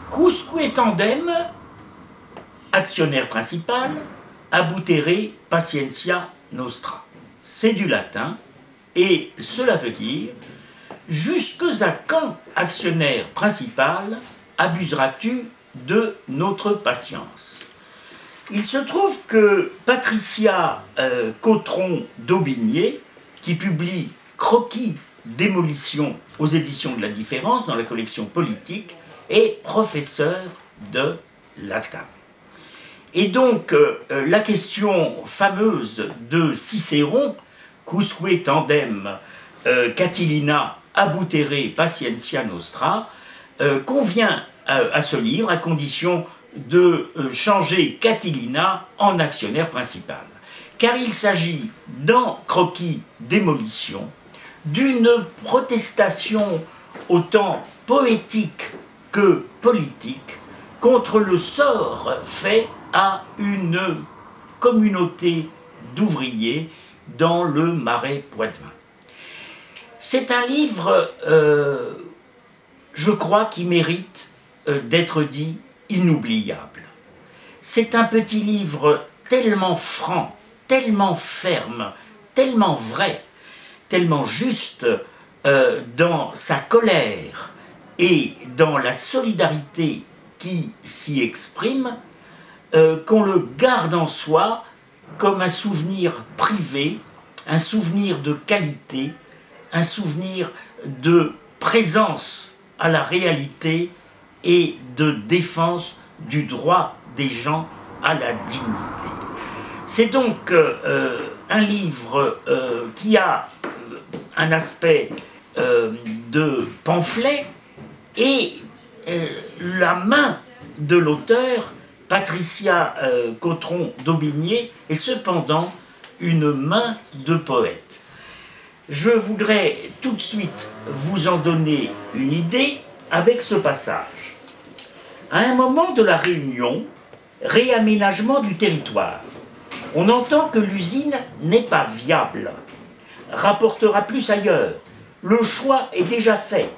Quousque tandem, actionnaire principal, abutere patientia nostra. C'est du latin et cela veut dire jusque à quand, actionnaire principal, abuseras-tu de notre patience? Il se trouve que Patricia Cautron d'Aubigné, qui publie Croquis démolition aux éditions de la Différence dans la collection politique, est professeur de latin. Et donc la question fameuse de Cicéron, quousque tandem Catilina abutere patientia nostra, convient à ce livre à condition de changer Catilina en actionnaire principal. Car il s'agit, dans Croquis démolition, d'une protestation autant poétique que politique contre le sort fait à une communauté d'ouvriers dans le Marais poitevin. C'est un livre, je crois, qui mérite d'être dit inoubliable. C'est un petit livre tellement franc, tellement ferme, tellement vrai, tellement juste dans sa colère et dans la solidarité qui s'y exprime, qu'on le garde en soi comme un souvenir privé, un souvenir de qualité, un souvenir de présence à la réalité et de défense du droit des gens à la dignité. C'est donc un livre qui a un aspect de pamphlet et la main de l'auteur, Patricia Cautron d'Aubigné, est cependant une main de poète. Je voudrais tout de suite vous en donner une idée avec ce passage. À un moment de la réunion, réaménagement du territoire, on entend que l'usine n'est pas viable, rapportera plus ailleurs, le choix est déjà fait,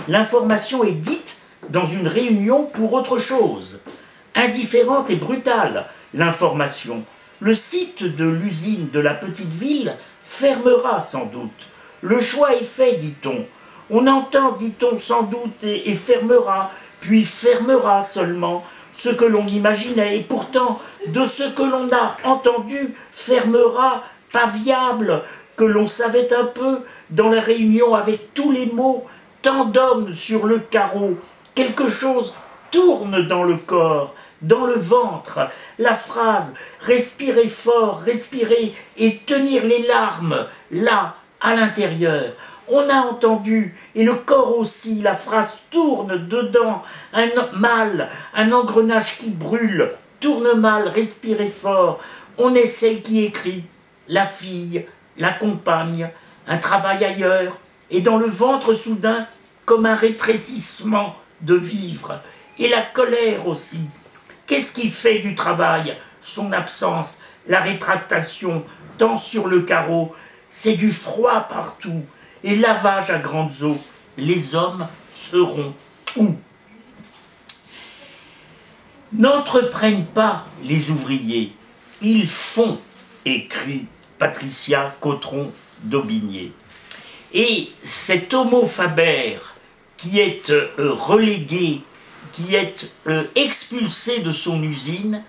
l'information est dite dans une réunion pour autre chose, indifférente et brutale, l'information. Le site de l'usine de la petite ville fermera sans doute. Le choix est fait, dit-on. On entend, dit-on, sans doute, et fermera, puis fermera seulement ce que l'on imaginait. Et pourtant, de ce que l'on a entendu, fermera, pas viable, que l'on savait un peu dans la réunion avec tous les mots, tant d'hommes sur le carreau. Quelque chose tourne dans le corps, dans le ventre. La phrase « respirer fort, respirer et tenir les larmes » là, à l'intérieur. On a entendu, et le corps aussi, la phrase tourne dedans, un mal, un engrenage qui brûle, tourne mal, respirez fort. On est celle qui écrit, la fille, la compagne, un travail ailleurs, et dans le ventre soudain, comme un rétrécissement de vivre. Et la colère aussi. Qu'est-ce qui fait du travail? Son absence, la rétractation, tant sur le carreau, c'est du froid partout, et lavage à grandes eaux. Les hommes seront où? N'entreprennent pas les ouvriers, ils font, écrit Patricia Cautron d'Aubigné. Et cet homo faber qui est relégué, qui est expulsé de son usine,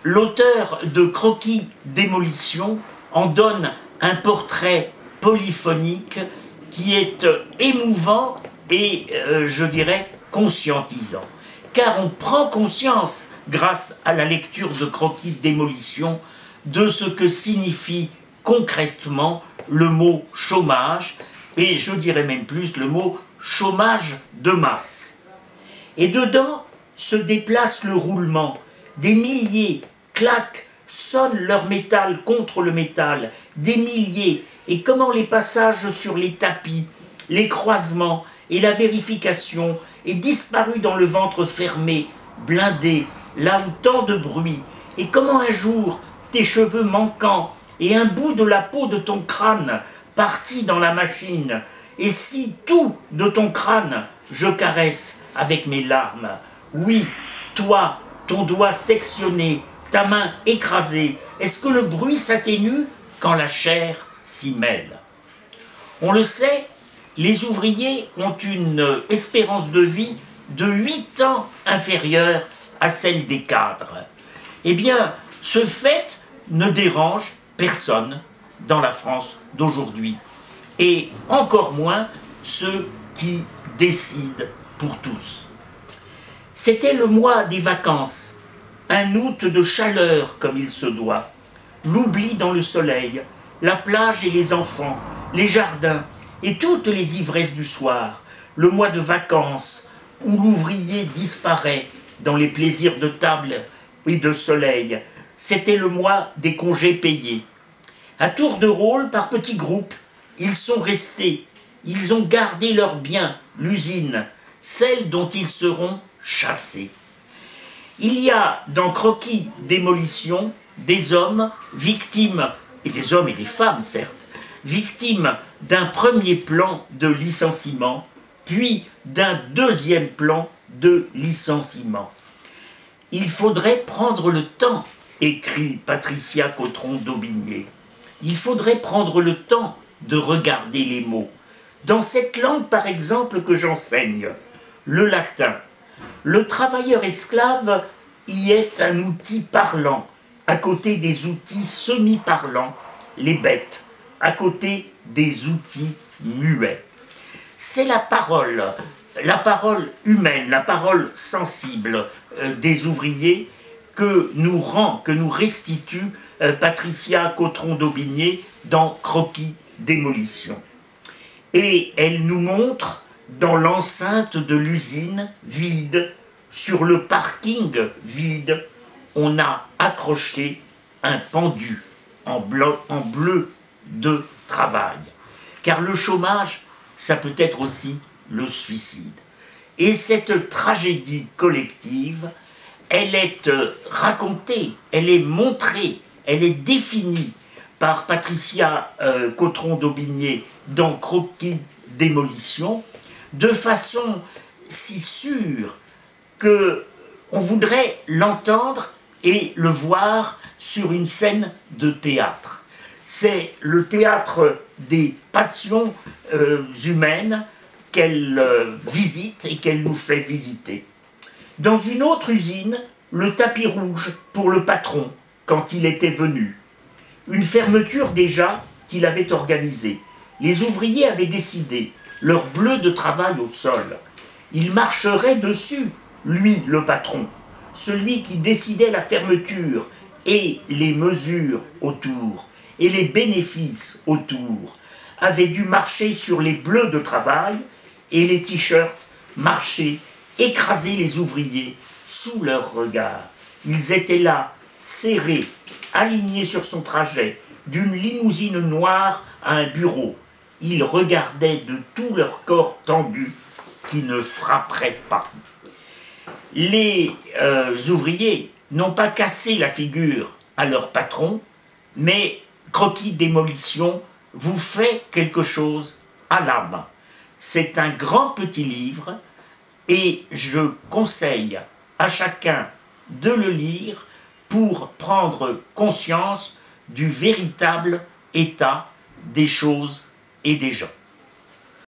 l'auteur de Croquis démolition en donne un portrait polyphonique qui est émouvant et, je dirais, conscientisant. Car on prend conscience, grâce à la lecture de Croquis démolition, de ce que signifie concrètement le mot chômage, et je dirais même plus le mot chômage de masse. Et dedans se déplace le roulement, des milliers claquent, sonnent leur métal contre le métal, des milliers, et comment les passages sur les tapis, les croisements et la vérification est disparu dans le ventre fermé, blindé, là où tant de bruit, et comment un jour tes cheveux manquants et un bout de la peau de ton crâne parti dans la machine, et si tout de ton crâne je caresse avec mes larmes, Oui, toi, ton doigt sectionné, ta main écrasée, est-ce que le bruit s'atténue quand la chair s'y mêle? On le sait, les ouvriers ont une espérance de vie de 8 ans inférieure à celle des cadres. Eh bien, ce fait ne dérange personne dans la France d'aujourd'hui, et encore moins ceux qui décident pour tous. C'était le mois des vacances, un août de chaleur comme il se doit, l'oubli dans le soleil, la plage et les enfants, les jardins et toutes les ivresses du soir, le mois de vacances où l'ouvrier disparaît dans les plaisirs de table et de soleil. C'était le mois des congés payés. À tour de rôle, par petits groupes, ils sont restés, ils ont gardé leurs biens, l'usine, celle dont ils seront chassés. Il y a dans Croquis démolition des hommes victimes, et des hommes et des femmes certes, victimes d'un premier plan de licenciement, puis d'un deuxième plan de licenciement. Il faudrait prendre le temps, écrit Patricia Cautron d'Aubigné. Il faudrait prendre le temps de regarder les mots. Dans cette langue, par exemple, que j'enseigne, le latin, le travailleur esclave y est un outil parlant, à côté des outils semi-parlants, les bêtes, à côté des outils muets. C'est la parole humaine, la parole sensible des ouvriers que nous restitue Patricia Cautron d'Aubigné dans Croquis démolition. Et elle nous montre dans l'enceinte de l'usine vide, sur le parking vide, on a accroché un pendu en bleu de travail. Car le chômage, ça peut être aussi le suicide. Et cette tragédie collective, elle est racontée, elle est montrée, elle est définie par Patricia Cautron d'Aubigné dans Croquis démolition, de façon si sûre qu'on voudrait l'entendre et le voir sur une scène de théâtre. C'est le théâtre des passions humaines qu'elle visite et qu'elle nous fait visiter. Dans une autre usine, le tapis rouge pour le patron quand il était venu. Une fermeture déjà qu'il avait organisée. Les ouvriers avaient décidé, leur bleu de travail au sol. Il marcherait dessus, lui, le patron, celui qui décidait la fermeture et les mesures autour, et les bénéfices autour, avait dû marcher sur les bleus de travail et les t-shirts marcher, écraser les ouvriers sous leur regard. Ils étaient là, serrés, alignés sur son trajet, d'une limousine noire à un bureau. Ils regardaient de tout leur corps tendu qui ne frapperait pas. Les ouvriers n'ont pas cassé la figure à leur patron, mais Croquis démolition vous fait quelque chose à l'âme. C'est un grand petit livre et je conseille à chacun de le lire pour prendre conscience du véritable état des choses et des gens.